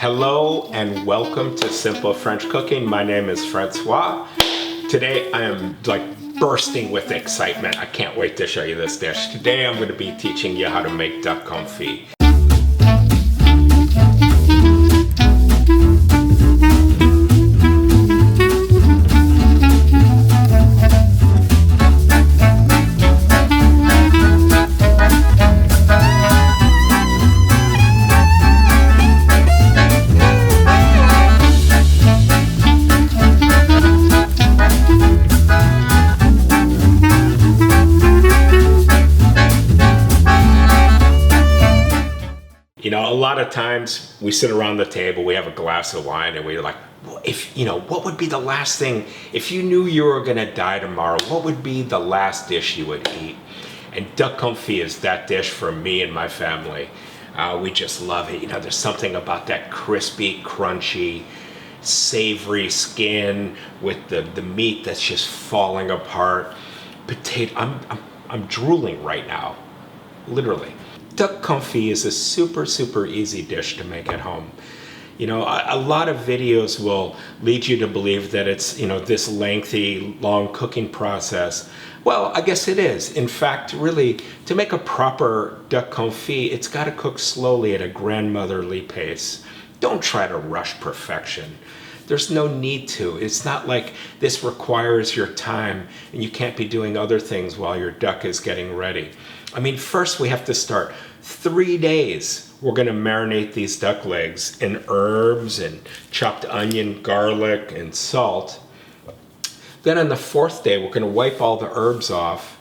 Hello and welcome to Simple French Cooking. My name is Francois. Today I am bursting with excitement. I can't wait to show you this dish. Today I'm going to be teaching you how to make duck confit. You know, a lot of times we sit around the table, we have a glass of wine, and we're like, well, what would be the last thing, if you knew you were gonna die tomorrow, what would be the last dish you would eat? And duck confit is that dish for me and my family. We just love it. You know, there's something about that crispy, crunchy, savory skin with the meat that's just falling apart. I'm drooling right now, literally. Duck confit is a super easy dish to make at home. You know, a lot of videos will lead you to believe that it's, you know, this lengthy, long cooking process. Well, I guess it is. In fact, really, to make a proper duck confit, it's got to cook slowly at a grandmotherly pace. Don't try to rush perfection. There's no need to. It's not like this requires your time and you can't be doing other things while your duck is getting ready. I mean, first we have to start 3 days. We're going to marinate these duck legs in herbs and chopped onion, garlic, and salt. Then on the 4th day, we're going to wipe all the herbs off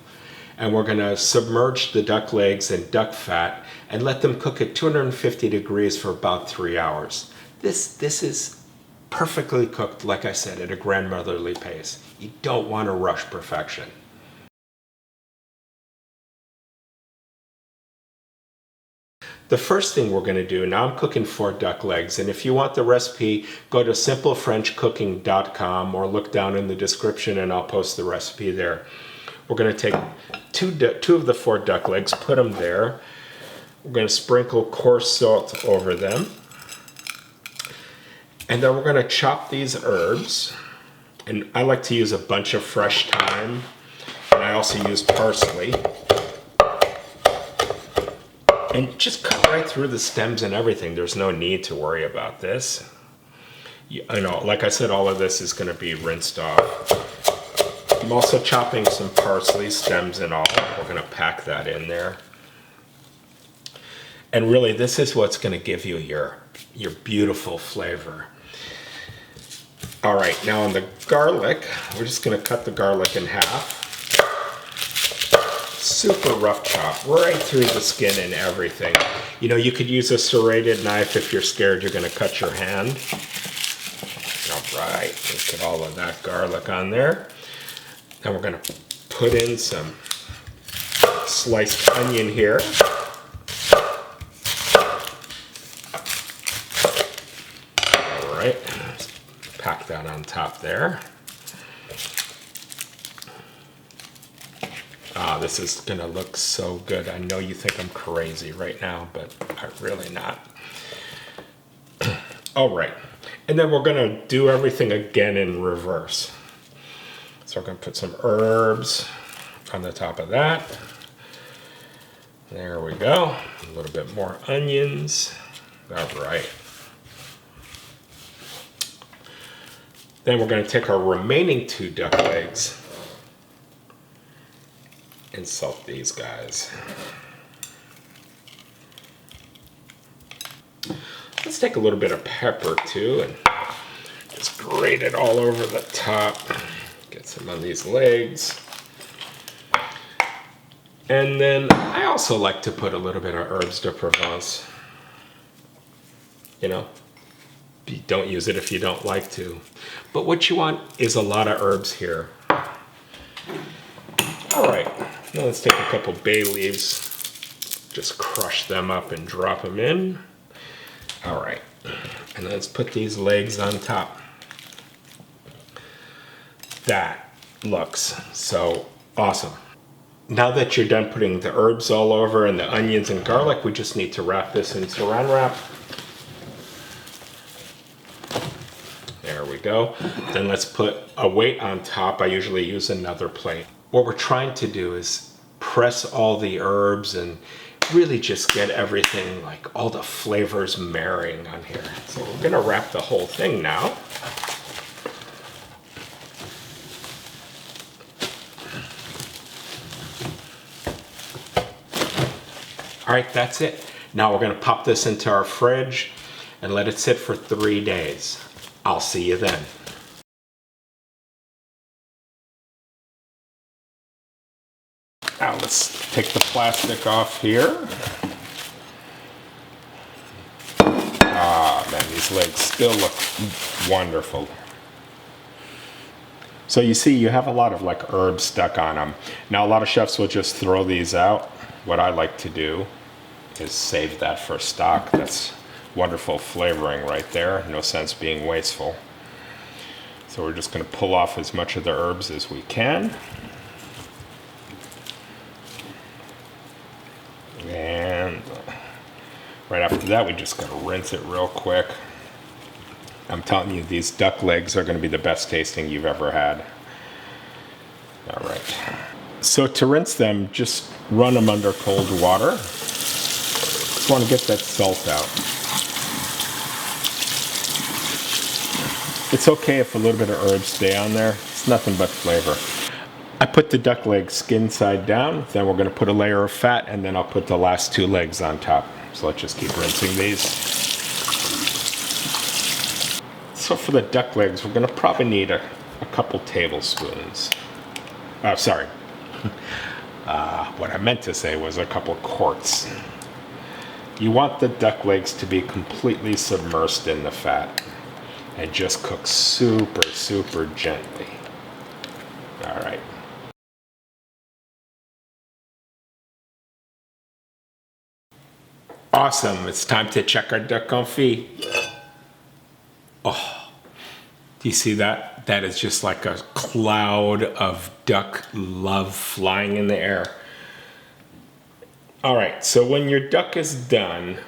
and we're going to submerge the duck legs in duck fat and let them cook at 250 degrees for about 3 hours. This is perfectly cooked, like I said, at a grandmotherly pace. You don't want to rush perfection. The first thing we're going to do, now I'm cooking 4 duck legs, and if you want the recipe, go to simplefrenchcooking.com or look down in the description and I'll post the recipe there. We're going to take two of the 4 duck legs, put them there. We're going to sprinkle coarse salt over them. And then we're going to chop these herbs. And I like to use a bunch of fresh thyme, and I also use parsley. And just cut right through the stems and everything. There's no need to worry about this. I know, like I said, all of this is going to be rinsed off. I'm also chopping some parsley, stems and all. We're going to pack that in there. And really, this is what's going to give you your beautiful flavor. All right, now on the garlic, we're just going to cut the garlic in half. Super rough chop, right through the skin and everything. You know, you could use a serrated knife if you're scared you're going to cut your hand. All right, let's get all of that garlic on there. Then we're going to put in some sliced onion here. All right, let's pack that on top there. This is gonna look so good. I know you think I'm crazy right now, but I'm really not. All right, and then we're gonna do everything again in reverse. So we're gonna put some herbs on the top of that. There we go. A little bit more onions. All right. Then we're gonna take our remaining 2 duck legs and salt these guys. Let's take a little bit of pepper too and just grate it all over the top. Get some on these legs. And then I also like to put a little bit of herbs de Provence. You know, don't use it if you don't like to. But what you want is a lot of herbs here. All right. Now let's take a couple bay leaves, just crush them up and drop them in. All right, and let's put these legs on top. That looks so awesome. Now that you're done putting the herbs all over and the onions and garlic, we just need to wrap this in saran wrap. go. Then let's put a weight on top. I usually use another plate. What we're trying to do is press all the herbs and really just get everything, like all the flavors marrying on here. So we're gonna wrap the whole thing now. All right, that's it. Now we're gonna pop this into our fridge and let it sit for 3 days. I'll see you then. Now let's take the plastic off here. Ah, man, these legs still look wonderful. So you see, you have a lot of like herbs stuck on them. Now a lot of chefs will just throw these out. What I like to do is save that for stock. That's wonderful flavoring right there. No sense being wasteful. So we're just gonna pull off as much of the herbs as we can. And right after that, we just gotta rinse it real quick. I'm telling you, these duck legs are gonna be the best tasting you've ever had. All right. So to rinse them, just run them under cold water. Just wanna get that salt out. It's okay if a little bit of herbs stay on there. It's nothing but flavor. I put the duck leg skin side down, then we're gonna put a layer of fat, and then I'll put the last 2 legs on top. So let's just keep rinsing these. So for the duck legs, we're gonna probably need a couple tablespoons. Sorry. What I meant to say was a couple quarts. You want the duck legs to be completely submersed in the fat and just cook super, super gently. All right. Awesome, it's time to check our duck confit. Oh, do you see that? That is just like a cloud of duck love flying in the air. All right, so when your duck is done,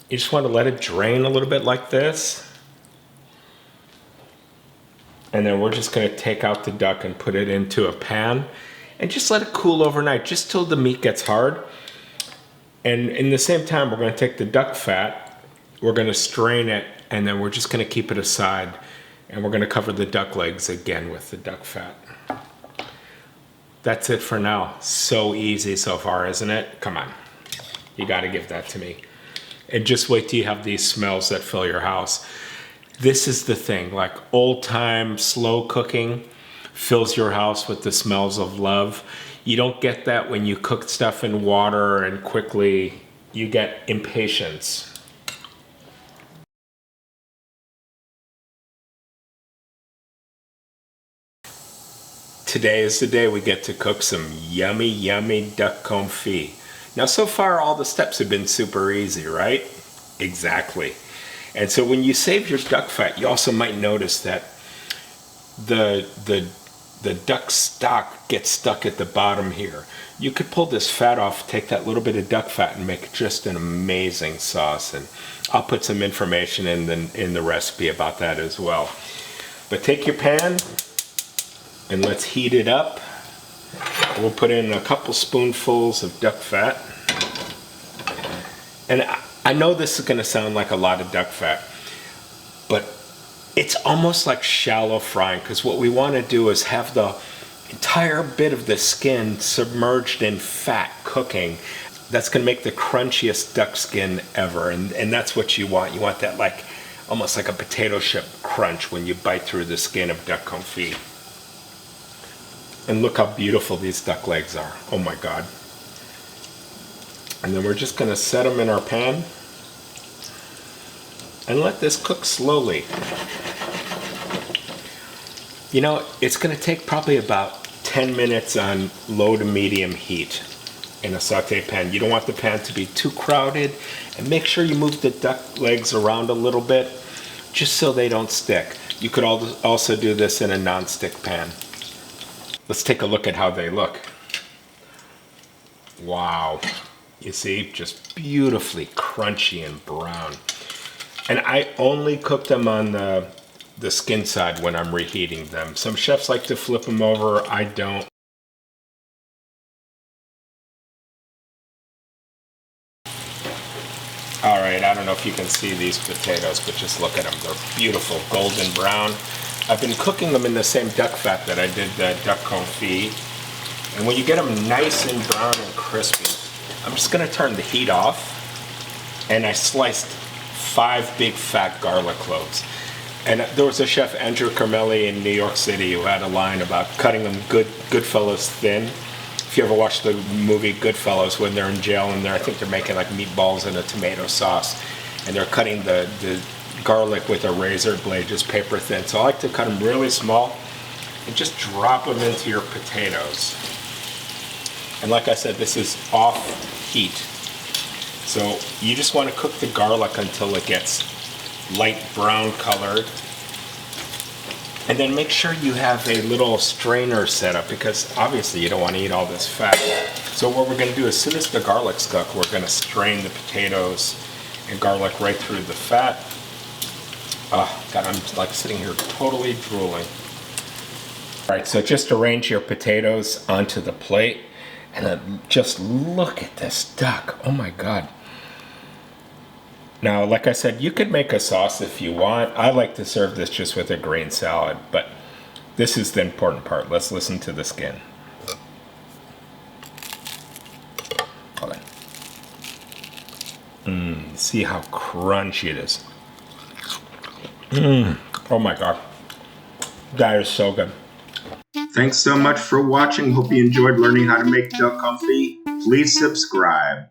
you just want to let it drain a little bit like this. And then we're just gonna take out the duck and put it into a pan and just let it cool overnight, just till the meat gets hard. And in the same time, we're gonna take the duck fat, we're gonna strain it, and then we're just gonna keep it aside, and we're gonna cover the duck legs again with the duck fat. That's it for now. So easy so far, isn't it? Come on, you gotta give that to me. And just wait till you have these smells that fill your house. This is the thing, like old time slow cooking fills your house with the smells of love. You don't get that when you cook stuff in water and quickly. You get impatience. Today is the day we get to cook some yummy, yummy duck confit. Now so far all the steps have been super easy, right? Exactly. And so when you save your duck fat, you also might notice that the duck stock gets stuck at the bottom here. You could pull this fat off, take that little bit of duck fat and make just an amazing sauce. And I'll put some information in the recipe about that as well. But take your pan and let's heat it up. We'll put in a couple spoonfuls of duck fat. And I know this is gonna sound like a lot of duck fat, but it's almost like shallow frying, because what we want to do is have the entire bit of the skin submerged in fat cooking. That's going to make the crunchiest duck skin ever, and that's what you want. You want that like almost like a potato chip crunch when you bite through the skin of duck confit. And look how beautiful these duck legs are. Oh my God. And then we're just going to set them in our pan and let this cook slowly. You know, it's gonna take probably about 10 minutes on low to medium heat in a saute pan. You don't want the pan to be too crowded, and make sure you move the duck legs around a little bit just so they don't stick. You could also do this in a non-stick pan. Let's take a look at how they look. Wow, you see, just beautifully crunchy and brown. And I only cook them on the skin side when I'm reheating them. Some chefs like to flip them over. I don't. All right, I don't know if you can see these potatoes, but just look at them. They're beautiful, golden brown. I've been cooking them in the same duck fat that I did the Duck Confit. And when you get them nice and brown and crispy, I'm just gonna turn the heat off. And I sliced 5 big fat garlic cloves. And there was a chef, Andrew Carmelli in New York City, who had a line about cutting them Goodfellas thin. If you ever watched the movie Goodfellas, when they're in jail and I think they're making like meatballs and a tomato sauce, and they're cutting the garlic with a razor blade, just paper thin. So I like to cut them really small and just drop them into your potatoes. And like I said, this is off heat. So you just want to cook the garlic until it gets light brown colored. And then make sure you have a little strainer set up, because obviously you don't want to eat all this fat. So what we're going to do, as soon as the garlic's cooked, we're going to strain the potatoes and garlic right through the fat. Oh God, I'm like sitting here totally drooling. All right, so just arrange your potatoes onto the plate, and then just look at this duck. Oh my God. Now, like I said, you could make a sauce if you want. I like to serve this just with a green salad, but this is the important part. Let's listen to the skin. Hold on. See how crunchy it is. Oh my God. That is so good. Thanks so much for watching. Hope you enjoyed learning how to make duck confit. Please subscribe.